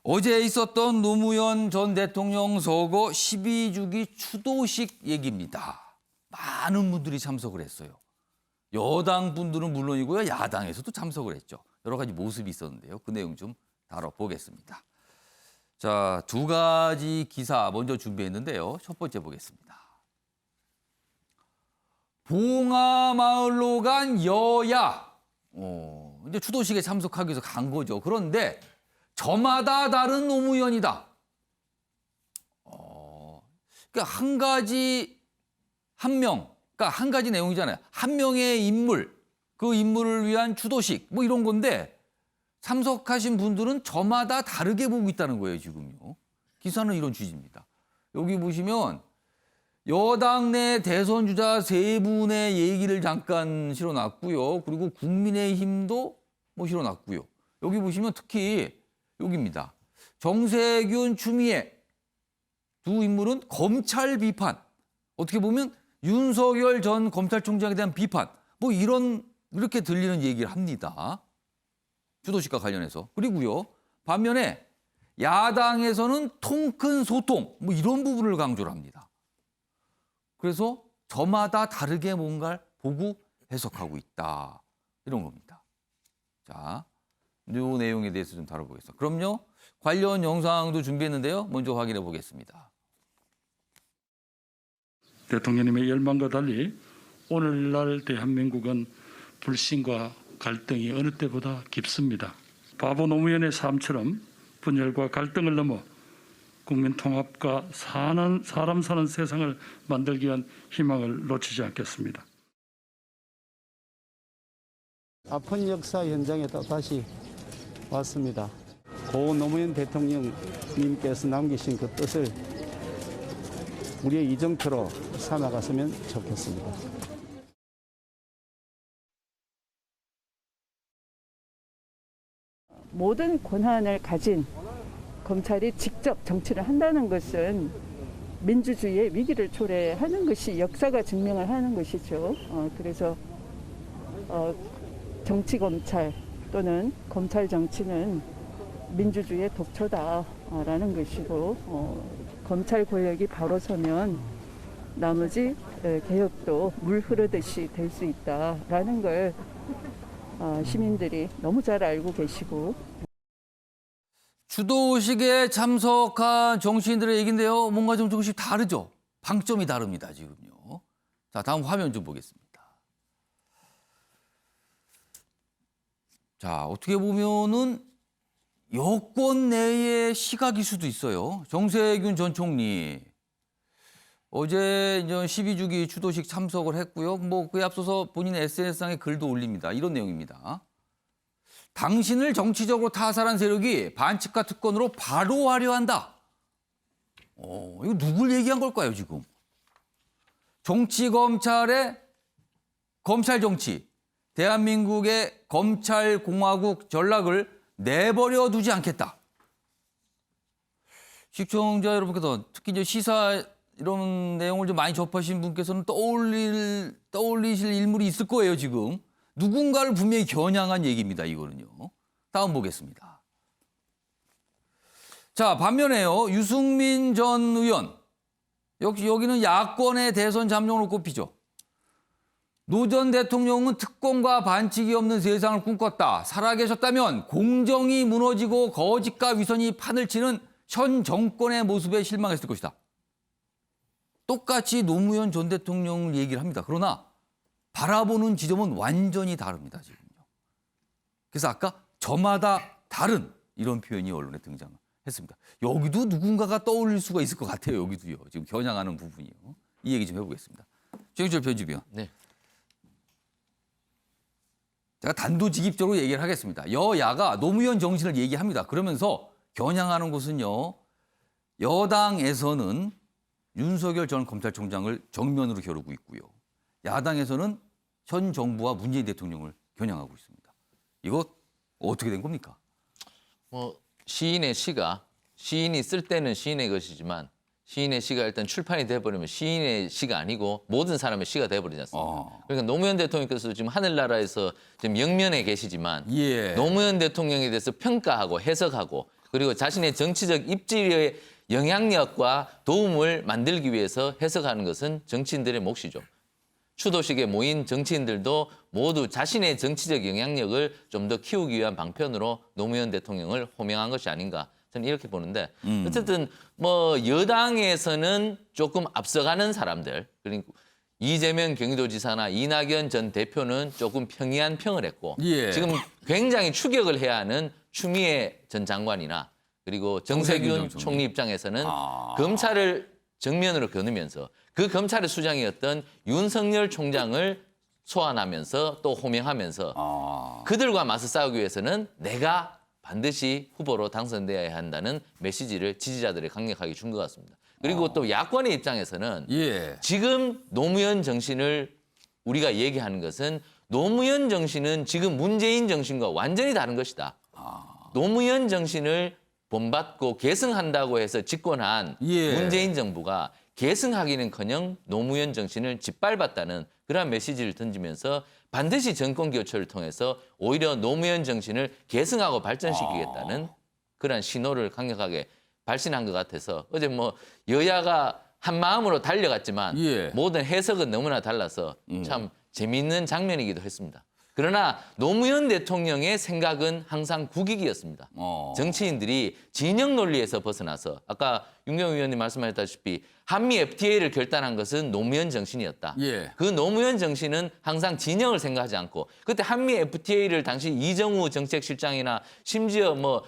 어제 있었던 노무현 전 대통령 서거 12주기 추도식 얘기입니다. 많은 분들이 참석을 했어요. 여당 분들은 물론이고요. 야당에서도 참석을 했죠. 여러 가지 모습이 있었는데요. 그 내용 좀 다뤄보겠습니다. 자, 두 가지 기사 먼저 준비했는데요. 첫 번째 보겠습니다. 봉하마을로 간 여야. 이제 추도식에 참석하기 위해서 간 거죠. 그런데 저마다 다른 노무현이다. 그러니까 한 가지 내용이잖아요. 한 명의 인물, 그 인물을 위한 추도식, 뭐 이런 건데 참석하신 분들은 저마다 다르게 보고 있다는 거예요, 지금요. 기사는 이런 취지입니다. 여기 보시면 여당 내 대선 주자 세 분의 얘기를 잠깐 실어놨고요. 그리고 국민의힘도 뭐 실어놨고요. 여기 보시면 특히 여기입니다. 정세균, 추미애 두 인물은 검찰 비판. 어떻게 보면 윤석열 전 검찰총장에 대한 비판. 뭐 이렇게 들리는 얘기를 합니다. 추도식과 관련해서. 그리고요. 반면에 야당에서는 통 큰 소통. 뭐 이런 부분을 강조를 합니다. 그래서 저마다 다르게 뭔가를 보고 해석하고 있다. 이런 겁니다. 자, 이 내용에 대해서 좀 다뤄보겠습니다. 그럼요. 관련 영상도 준비했는데요. 먼저 확인해 보겠습니다. 대통령님의 열망과 달리 오늘날 대한민국은 불신과 갈등이 어느 때보다 깊습니다. 바보 노무현의 삶처럼 분열과 갈등을 넘어 국민 통합과 사람 사는 세상을 만들기 위한 희망을 놓치지 않겠습니다. 아픈 역사 현장에 또 다시 왔습니다. 고 노무현 대통령님께서 남기신 그 뜻을 우리의 이정표로 삼아갔으면 좋겠습니다. 모든 권한을 가진 검찰이 직접 정치를 한다는 것은 민주주의의 위기를 초래하는 것이 역사가 증명을 하는 것이죠. 그래서 정치 검찰 또는 검찰 정치는 민주주의의 독초다라는 것이고 검찰 권력이 바로 서면 나머지 개혁도 물 흐르듯이 될 수 있다라는 걸 시민들이 너무 잘 알고 계시고. 추도식에 참석한 정치인들의 얘기인데요. 뭔가 좀 조금씩 다르죠. 방점이 다릅니다, 지금요. 자, 다음 화면 좀 보겠습니다. 자, 어떻게 보면은 여권 내의 시각일 수도 있어요. 정세균 전 총리. 어제 12주기 추도식 참석을 했고요. 뭐 그에 앞서서 본인의 SNS상에 글도 올립니다. 이런 내용입니다. 당신을 정치적으로 타살한 세력이 반칙과 특권으로 바로 하려 한다. 이거 누굴 얘기한 걸까요, 지금? 정치 검찰의 검찰 정치, 대한민국의 검찰 공화국 전락을 내버려 두지 않겠다. 시청자 여러분께서 특히 이제 시사 이런 내용을 좀 많이 접하신 분께서는 떠올리실 인물이 있을 거예요, 지금. 누군가를 분명히 겨냥한 얘기입니다, 이거는요. 다음 보겠습니다. 자, 반면에요. 유승민 전 의원. 역시 여기는 야권의 대선 잠룡으로 꼽히죠. 노 전 대통령은 특권과 반칙이 없는 세상을 꿈꿨다. 살아계셨다면 공정이 무너지고 거짓과 위선이 판을 치는 현 정권의 모습에 실망했을 것이다. 똑같이 노무현 전 대통령을 얘기를 합니다. 그러나 바라보는 지점은 완전히 다릅니다, 지금요. 그래서 아까 저마다 다른 이런 표현이 언론에 등장했습니다. 여기도 누군가가 떠올릴 수가 있을 것 같아요, 여기도요. 지금 겨냥하는 부분이요. 이 얘기 좀 해보겠습니다. 최영철 편집위원. 네. 제가 단도직입적으로 얘기를 하겠습니다. 여야가 노무현 정신을 얘기합니다. 그러면서 겨냥하는 것은요. 여당에서는 윤석열 전 검찰총장을 정면으로 겨루고 있고요. 야당에서는 현 정부와 문재인 대통령을 겨냥하고 있습니다. 이거 어떻게 된 겁니까? 시인의 시가 시인이 쓸 때는 시인의 것이지만 시인의 시가 일단 출판이 돼버리면 시인의 시가 아니고 모든 사람의 시가 돼버리지 않습니까? 그러니까 노무현 대통령께서 지금 하늘나라에서 지금 영면에 계시지만 예. 노무현 대통령에 대해서 평가하고 해석하고 그리고 자신의 정치적 입지의 영향력과 도움을 만들기 위해서 해석하는 것은 정치인들의 몫이죠. 추도식에 모인 정치인들도 모두 자신의 정치적 영향력을 좀 더 키우기 위한 방편으로 노무현 대통령을 호명한 것이 아닌가 저는 이렇게 보는데 어쨌든 뭐 여당에서는 조금 앞서가는 사람들 그리고 이재명 경기도지사나 이낙연 전 대표는 조금 평이한 평을 했고 예. 지금 굉장히 추격을 해야 하는 추미애 전 장관이나 그리고 정세균 총리 입장에서는 검찰을 정면으로 겨누면서 그 검찰의 수장이었던 윤석열 총장을 소환하면서 또 호명하면서 그들과 맞서 싸우기 위해서는 내가 반드시 후보로 당선돼야 한다는 메시지를 지지자들에 강력하게 준 것 같습니다. 그리고 또 야권의 입장에서는 예. 지금 노무현 정신을 우리가 얘기하는 것은 노무현 정신은 지금 문재인 정신과 완전히 다른 것이다. 노무현 정신을 본받고 계승한다고 해서 집권한 예. 문재인 정부가 계승하기는커녕 노무현 정신을 짓밟았다는 그러한 메시지를 던지면서 반드시 정권 교체를 통해서 오히려 노무현 정신을 계승하고 발전시키겠다는 그러한 신호를 강력하게 발신한 것 같아서 어제 뭐 여야가 한 마음으로 달려갔지만 예. 모든 해석은 너무나 달라서 참 재미있는 장면이기도 했습니다. 그러나 노무현 대통령의 생각은 항상 국익이었습니다. 정치인들이 진영 논리에서 벗어나서 아까 윤경호 의원님 말씀하셨다시피 한미 FTA를 결단한 것은 노무현 정신이었다. 예. 그 노무현 정신은 항상 진영을 생각하지 않고 그때 한미 FTA를 당시 이정우 정책실장이나 심지어 뭐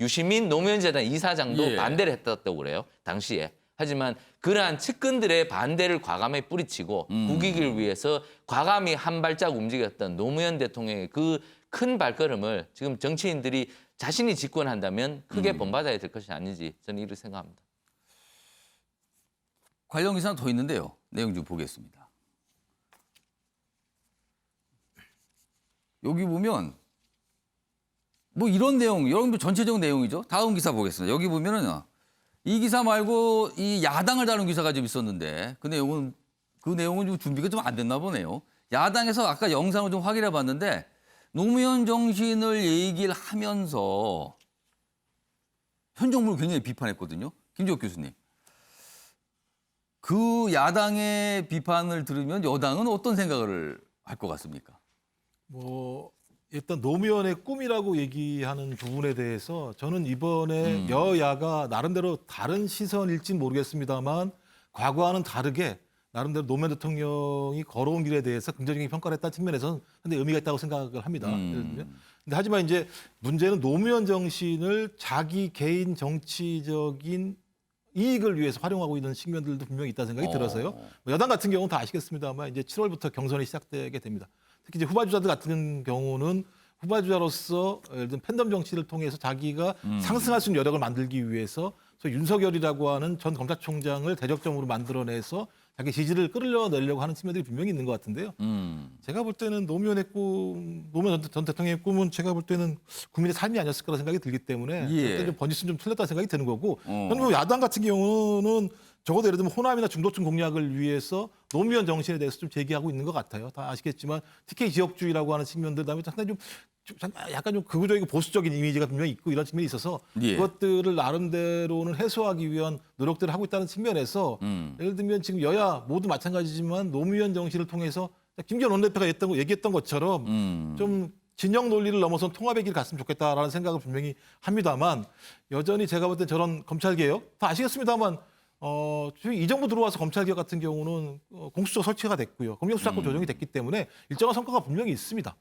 유시민 노무현재단 이사장도 예. 반대를 했다고 그래요. 당시에. 하지만 그러한 측근들의 반대를 과감히 뿌리치고 국익을 위해서 과감히 한 발짝 움직였던 노무현 대통령의 그 큰 발걸음을 지금 정치인들이 자신이 집권한다면 크게 본받아야 될 것이 아닌지 저는 이렇게 생각합니다. 관련 기사는 더 있는데요. 내용 좀 보겠습니다. 여기 보면 뭐 이런 내용, 여러분들 전체적인 내용이죠. 다음 기사 보겠습니다. 여기 보면은 이 기사 말고 이 야당을 다룬 기사가 좀 있었는데 그 내용은 좀 준비가 좀 안 됐나 보네요. 야당에서 아까 영상을 좀 확인해 봤는데 노무현 정신을 얘기를 하면서 현 정부를 굉장히 비판했거든요. 김지옥 교수님. 그 야당의 비판을 들으면 여당은 어떤 생각을 할 것 같습니까? 뭐 일단 노무현의 꿈이라고 얘기하는 부분에 대해서 저는 이번에 여야가 나름대로 다른 시선일지 모르겠습니다만 과거와는 다르게 나름대로 노무현 대통령이 걸어온 길에 대해서 긍정적인 평가를 했다는 측면에서는 상당히 의미가 있다고 생각을 합니다. 예를 들면. 근데 하지만 이제 문제는 노무현 정신을 자기 개인 정치적인 이익을 위해서 활용하고 있는 측면들도 분명히 있다는 생각이 들어서요. 뭐 여당 같은 경우는 다 아시겠습니다만 이제 7월부터 경선이 시작되게 됩니다. 특히 이제 후보주자들 같은 경우는 후보주자로서 예를 들면 팬덤 정치를 통해서 자기가 상승할 수 있는 여력을 만들기 위해서 소위 윤석열이라고 하는 전 검찰총장을 대적점으로 만들어내서 자기 지지를 끌어내려고 하는 측면들이 분명히 있는 것 같은데요. 제가 볼 때는 노무현 전 대통령의 꿈은 제가 볼 때는 국민의 삶이 아니었을 거라 생각이 들기 때문에 예. 좀 번지수는 좀 틀렸다는 생각이 드는 거고 저는 뭐 야당 같은 경우는 적어도 예를 들면 호남이나 중도층 공략을 위해서 노무현 정신에 대해서 좀 제기하고 있는 것 같아요. 다 아시겠지만 TK 지역주의라고 하는 측면들 그다음에 상당히 약간 좀 극우적이고 보수적인 이미지가 분명히 있고 이런 측면이 있어서 예. 그것들을 나름대로는 해소하기 위한 노력들을 하고 있다는 측면에서 예를 들면 지금 여야 모두 마찬가지지만 노무현 정신을 통해서 김기현 원내대표가 얘기했던 것처럼 좀 진영 논리를 넘어선 통합의 길 갔으면 좋겠다라는 생각을 분명히 합니다만 여전히 제가 볼 때 저런 검찰개혁 다 아시겠습니다만 이 정부 들어와서 검찰개혁 같은 경우는 공수처 설치가 됐고요. 검경수사권 조정이 됐기 때문에 일정한 성과가 분명히 있습니다.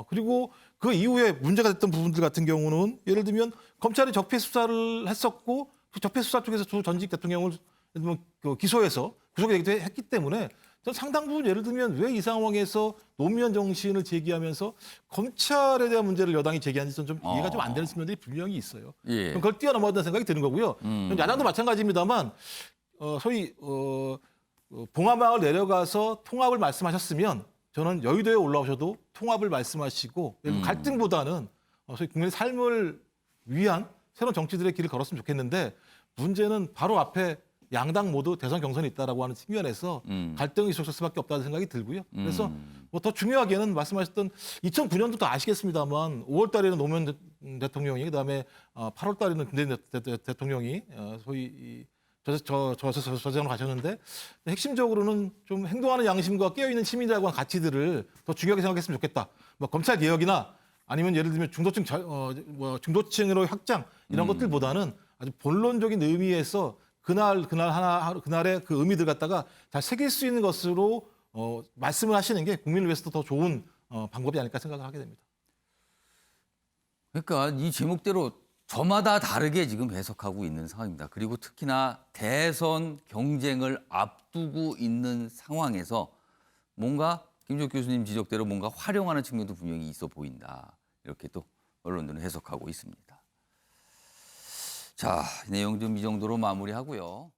그리고 그 이후에 문제가 됐던 부분들 같은 경우는 예를 들면 검찰이 적폐 수사를 했었고 그 적폐 수사 쪽에서 전직 대통령을 기소해서 구속되기도 했기 때문에 저는 상당 부분 예를 들면 왜 이 상황에서 노무현 정신을 제기하면서 검찰에 대한 문제를 여당이 제기하는지 좀 이해가 좀 안 되는 측면들이 분명히 있어요. 예. 그걸 뛰어넘어야 생각이 드는 거고요. 야당도 마찬가지입니다만 소위 봉화마을 내려가서 통합을 말씀하셨으면 저는 여의도에 올라오셔도 통합을 말씀하시고 갈등보다는 소위 국민의 삶을 위한 새로운 정치들의 길을 걸었으면 좋겠는데 문제는 바로 앞에 양당 모두 대선 경선이 있다라고 하는 측면에서 갈등이 있을 수밖에 없다는 생각이 들고요. 그래서 뭐 더 중요하게는 말씀하셨던 2009년도 또 아시겠습니다만 5월 달에는 노무현 대통령이 그다음에 8월 달에는 김대중 대통령이 소위 저장을 가셨는데 핵심적으로는 좀 행동하는 양심과 깨어있는 시민이라고 하는 가치들을 더 중요하게 생각했으면 좋겠다. 뭐 검찰 개혁이나 아니면 예를 들면 중도층으로 확장 이런 것들보다는 아주 본론적인 의미에서 그날의 그 의미들 갖다가 잘 새길 수 있는 것으로 말씀을 하시는 게 국민을 위해서도 더 좋은 방법이 아닐까 생각을 하게 됩니다. 그러니까 이 제목대로 저마다 다르게 지금 해석하고 있는 상황입니다. 그리고 특히나 대선 경쟁을 앞두고 있는 상황에서 뭔가 김종혁 교수님 지적대로 뭔가 활용하는 측면도 분명히 있어 보인다. 이렇게 또 언론들은 해석하고 있습니다. 자, 내용 좀 이 정도로 마무리하고요.